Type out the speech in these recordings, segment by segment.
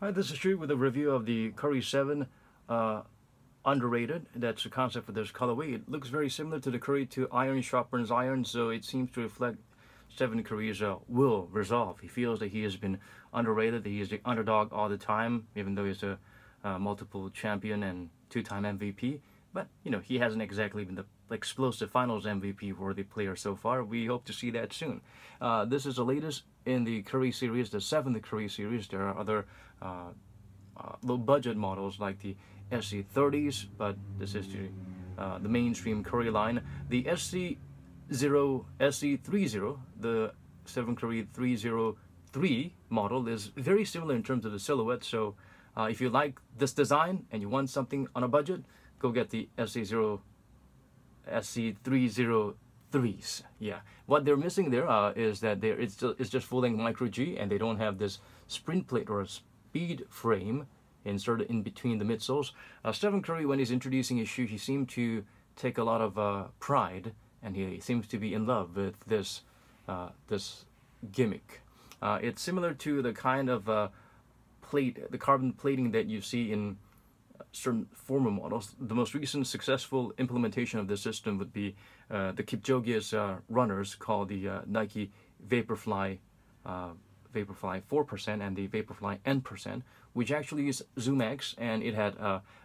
Hi, this is Street with a review of the Curry 7 underrated. That's the concept for this colorway. It looks very similar to the Curry 2 iron sharpens iron, so it seems to reflect 7 Curry's will, resolve. He feels that he has been underrated, that he is the underdog all the time, even though he's a multiple champion and 2-time MVP. But, you know, he hasn't exactly been the explosive finals MVP worthy player so far. We hope to see that soon. This is the latest in the Curry series, the 7th Curry series. There are other low budget models like the SC30s, but this is the mainstream Curry line. The SC30, the 7 Curry 303 model is very similar in terms of the silhouette. So if you like this design and you want something on a budget, go get the SC303s. Yeah, what they're missing there is that it's just full-length micro G, and they don't have this sprint plate or a speed frame inserted in between the midsoles. Stephen Curry, when he's introducing his shoe, he seemed to take a lot of pride, and he seems to be in love with this gimmick. It's similar to the kind of plate, the carbon plating that you see in certain former models. The most recent successful implementation of this system would be the Kipchoge's runners called the Nike Vaporfly 4% and the Vaporfly N%, which actually is ZoomX, and it had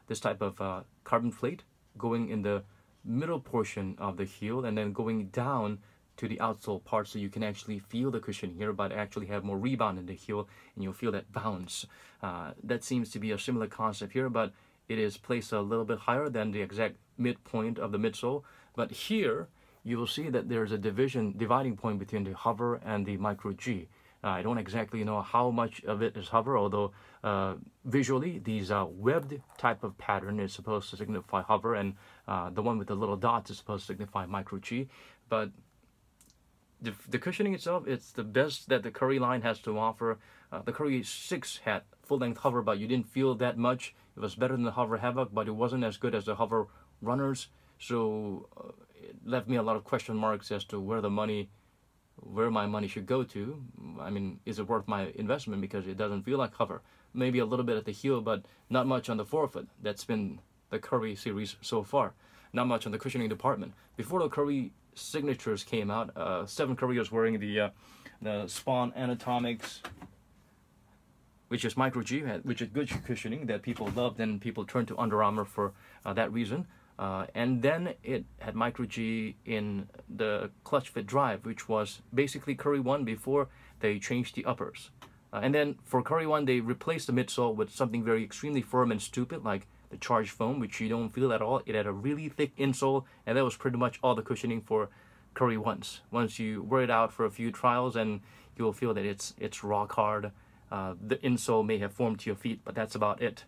this type of carbon plate going in the middle portion of the heel and then going down to the outsole part, so you can actually feel the cushion here, but actually have more rebound in the heel, and you'll feel that bounce. That seems to be a similar concept here, but it is placed a little bit higher than the exact midpoint of the midsole. But here, you will see that there's a dividing point between the hover and the micro G. I don't exactly know how much of it is hover, although visually, these webbed type of pattern is supposed to signify hover, and the one with the little dots is supposed to signify micro G. But the cushioning itself, it's the best that the Curry line has to offer. The Curry 6 had full-length hover, but you didn't feel that much. It was better than the Hover Havoc, but it wasn't as good as the Hover Runners. So it left me a lot of question marks as to where my money should go to. I mean, is it worth my investment, because it doesn't feel like hover. Maybe a little bit at the heel, but not much on the forefoot. That's been the Curry series so far. Not much on the cushioning department. Before the Curry signatures came out, Stephen Curry was wearing the Spawn Anatomics, which is micro G, which is good cushioning that people loved, and people turned to Under Armour for that reason. And then it had micro G in the Clutch Fit Drive, which was basically Curry 1 before they changed the uppers. And then for Curry 1, they replaced the midsole with something very extremely firm and stupid, like the Charged Foam, which you don't feel at all. It had a really thick insole, and that was pretty much all the cushioning for Curry 1s. Once you wear it out for a few trials, and you'll feel that it's rock hard. The insole may have formed to your feet, but that's about it.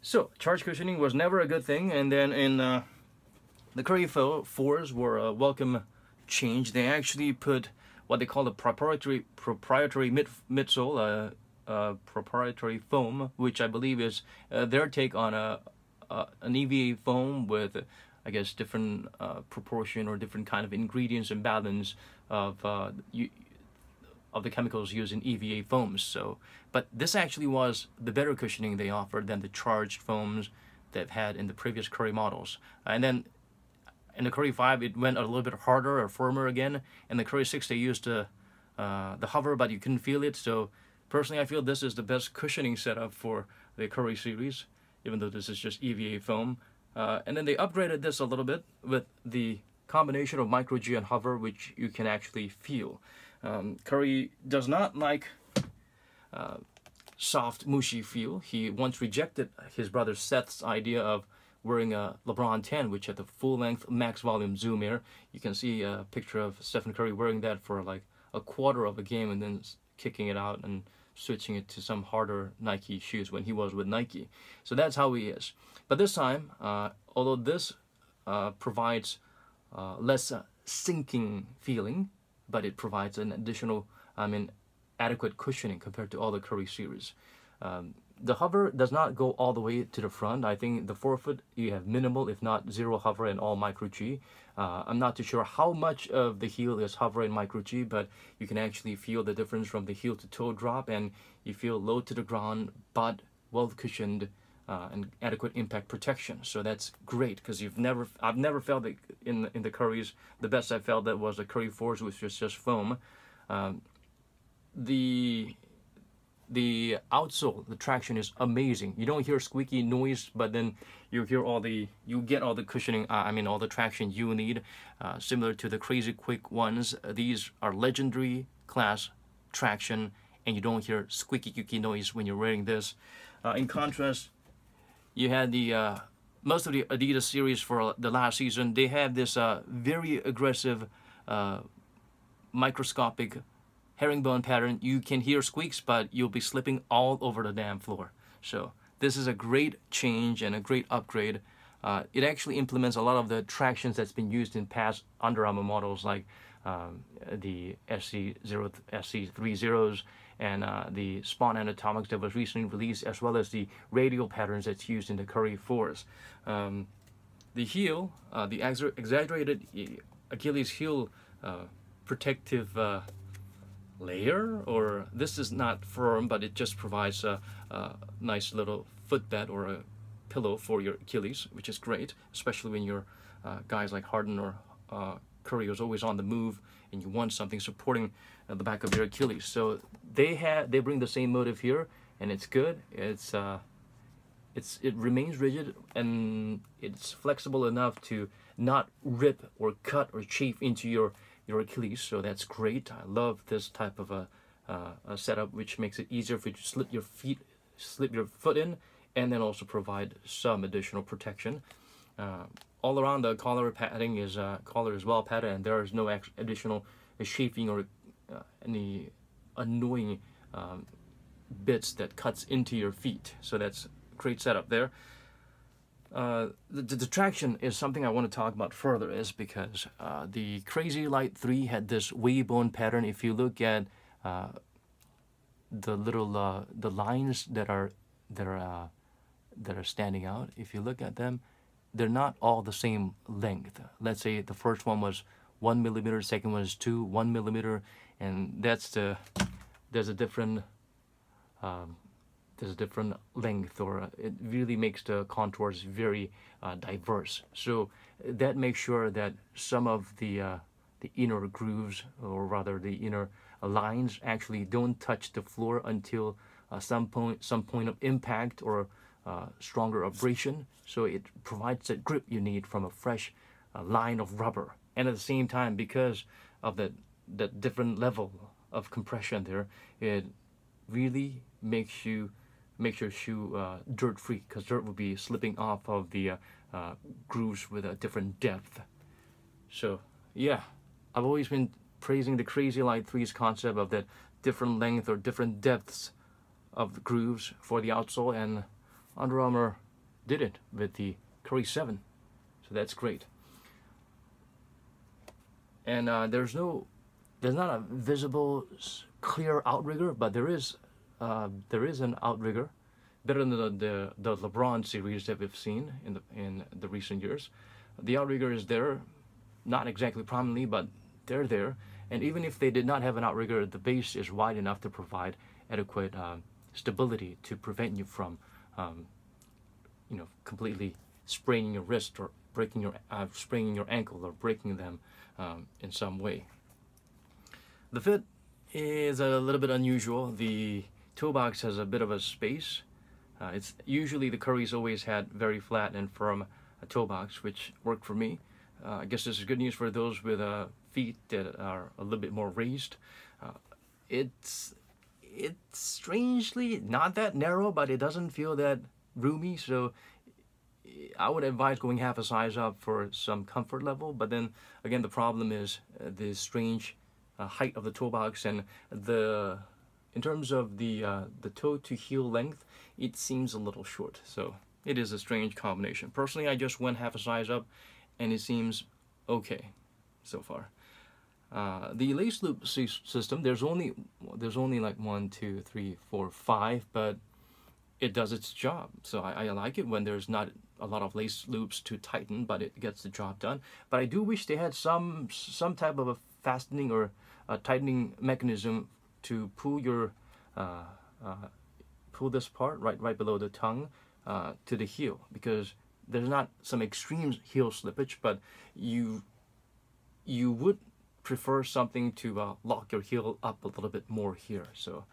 So, charge cushioning was never a good thing, and then in the Curry 4s were a welcome change. They actually put what they call the proprietary midsole, proprietary foam, which I believe is their take on an EVA foam with, I guess, different proportion or different kind of ingredients and balance of the chemicals used in EVA foams. So, but this actually was the better cushioning they offered than the charged foams they've had in the previous Curry models. And then in the Curry 5, it went a little bit harder or firmer again. In the Curry 6, they used the hover, but you couldn't feel it. So personally, I feel this is the best cushioning setup for the Curry series, even though this is just EVA foam. And then they upgraded this a little bit with the combination of micro G and hover, which you can actually feel. Curry does not like soft, mushy feel. He once rejected his brother Seth's idea of wearing a LeBron 10, which had the full-length max volume Zoom Air. You can see a picture of Stephen Curry wearing that for like a quarter of a game and then kicking it out and switching it to some harder Nike shoes when he was with Nike. So that's how he is. But this time, although this provides less sinking feeling, but it provides an additional, adequate cushioning compared to all the Curry series. The hover does not go all the way to the front. I think the forefoot you have minimal, if not zero hover and all micro G. I'm not too sure how much of the heel is hover and micro G, but you can actually feel the difference from the heel to toe drop, and you feel low to the ground, but well cushioned and adequate impact protection. So that's great because I've never felt it in the Currys. The best I felt that was the Curry 4s, which was just foam. The outsole, the traction is amazing. You don't hear squeaky noise, but then you get all the cushioning, all the traction you need, similar to the Crazy Quick ones. These are legendary class traction, and you don't hear squeaky noise when you're wearing this. In contrast, you had the most of the Adidas series for the last season. They have this very aggressive, microscopic herringbone pattern. You can hear squeaks, but you'll be slipping all over the damn floor. So this is a great change and a great upgrade. It actually implements a lot of the tractions that's been used in past Under Armour models, like the SC30s and the Spawn Anatomics that was recently released, as well as the radial patterns that's used in the Curry 4s. The heel, the exaggerated Achilles heel protective layer, or this is not firm, but it just provides a nice little footbed or a pillow for your Achilles, which is great, especially when you're guys like Harden or Curry is always on the move and you want something supporting the back of your Achilles. So they bring the same motive here, and it's good. It remains rigid, and it's flexible enough to not rip or cut or chafe into your Achilles, so that's great. I love this type of a setup, which makes it easier for you to slip your foot in, and then also provide some additional protection. All around, the collar padding is well padded, and there is no additional chafing or any annoying bits that cuts into your feet. So that's a great setup there. The traction is something I want to talk about further, is because the Crazy Light 3 had this wave bone pattern. If you look at the little the lines that are standing out, if you look at them, they're not all the same length. Let's say the first one was 1 millimeter, second one is 1 millimeter, and there's a different length, or it really makes the contours very diverse. So that makes sure that some of the inner grooves, or rather the inner lines, actually don't touch the floor until some point of impact or stronger abrasion. So it provides that grip you need from a fresh line of rubber. And at the same time, because of that different level of compression there, it really makes your shoe dirt free, because dirt will be slipping off of the grooves with a different depth. So yeah, I've always been praising the Crazy Light 3's concept of that different length or different depths of the grooves for the outsole, and Under Armour did it with the Curry 7. So that's great. And there's not a visible clear outrigger, but there is an outrigger, better than the LeBron series that we've seen in the recent years. The outrigger is there, not exactly prominently, but they're there. And even if they did not have an outrigger, the base is wide enough to provide adequate stability to prevent you from, completely spraining your wrist or spraining your ankle or breaking them in some way. The fit is a little bit unusual. The toe box has a bit of a space. It's usually the Currys always had very flat and firm toe box, which worked for me. I guess this is good news for those with feet that are a little bit more raised. It's strangely not that narrow, but it doesn't feel that roomy. So I would advise going half a size up for some comfort level. But then again, the problem is the strange height of the toe box, and in terms of the toe to heel length, it seems a little short. So it is a strange combination. Personally, I just went half a size up, and it seems okay so far. The lace loop system, there's only like 1, 2, 3, 4, 5, but it does its job. So I like it when there's not a lot of lace loops to tighten, but it gets the job done. But I do wish they had some type of a fastening or a tightening mechanism to pull your pull this part right below the tongue to the heel, because there's not some extreme heel slippage, but you would prefer something to lock your heel up a little bit more here. So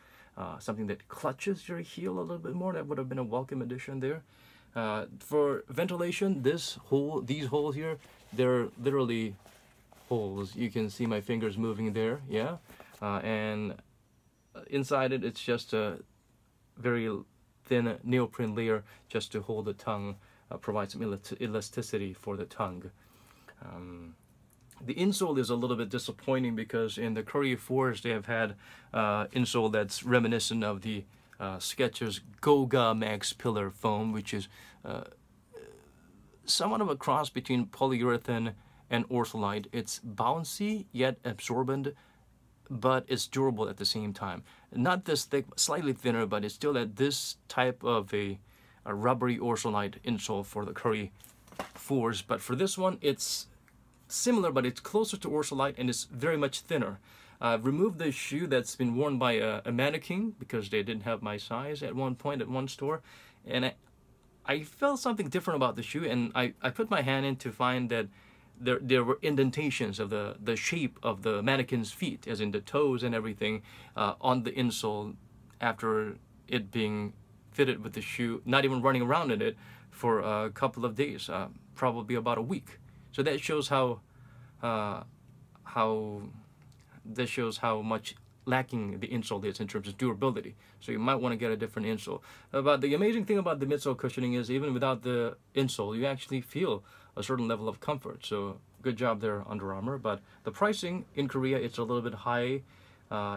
something that clutches your heel a little bit more, that would have been a welcome addition there. For ventilation, these holes here, they're literally holes. You can see my fingers moving there, yeah. And inside it, it's just a very thin neoprene layer just to hold the tongue, provide some elasticity for the tongue. The insole is a little bit disappointing because in the Curry 4s they have had insole that's reminiscent of the Skechers Goga Max Pillar foam, which is somewhat of a cross between polyurethane and ortholite. It's bouncy yet absorbent, but it's durable at the same time. Not this thick, slightly thinner, but it's still at this type of a rubbery ortholite insole for the Curry 4s. But for this one, it's similar, but it's closer to ortholite and it's very much thinner. I've removed the shoe that's been worn by a mannequin because they didn't have my size at one point at one store, and I felt something different about the shoe, and I put my hand in to find that there were indentations of the shape of the mannequin's feet, as in the toes and everything, on the insole after it being fitted with the shoe, not even running around in it for a couple of days, probably about a week. So that shows how much lacking the insole is in terms of durability. So you might want to get a different insole. But the amazing thing about the midsole cushioning is even without the insole, you actually feel a certain level of comfort. So good job there, Under Armour. But the pricing in Korea, it's a little bit high.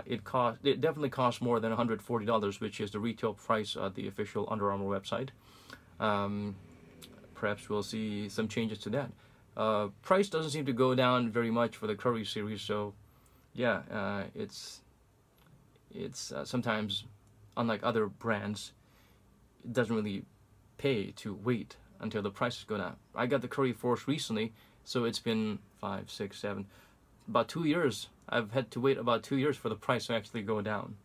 It definitely costs more than $140, which is the retail price at the official Under Armour website. Perhaps we'll see some changes to that. Price doesn't seem to go down very much for the Curry series, so yeah, it's sometimes, unlike other brands, it doesn't really pay to wait until the prices go down. I got the Curry 4s recently, so it's been 5, 6, 7, about 2 years. I've had to wait about 2 years for the price to actually go down.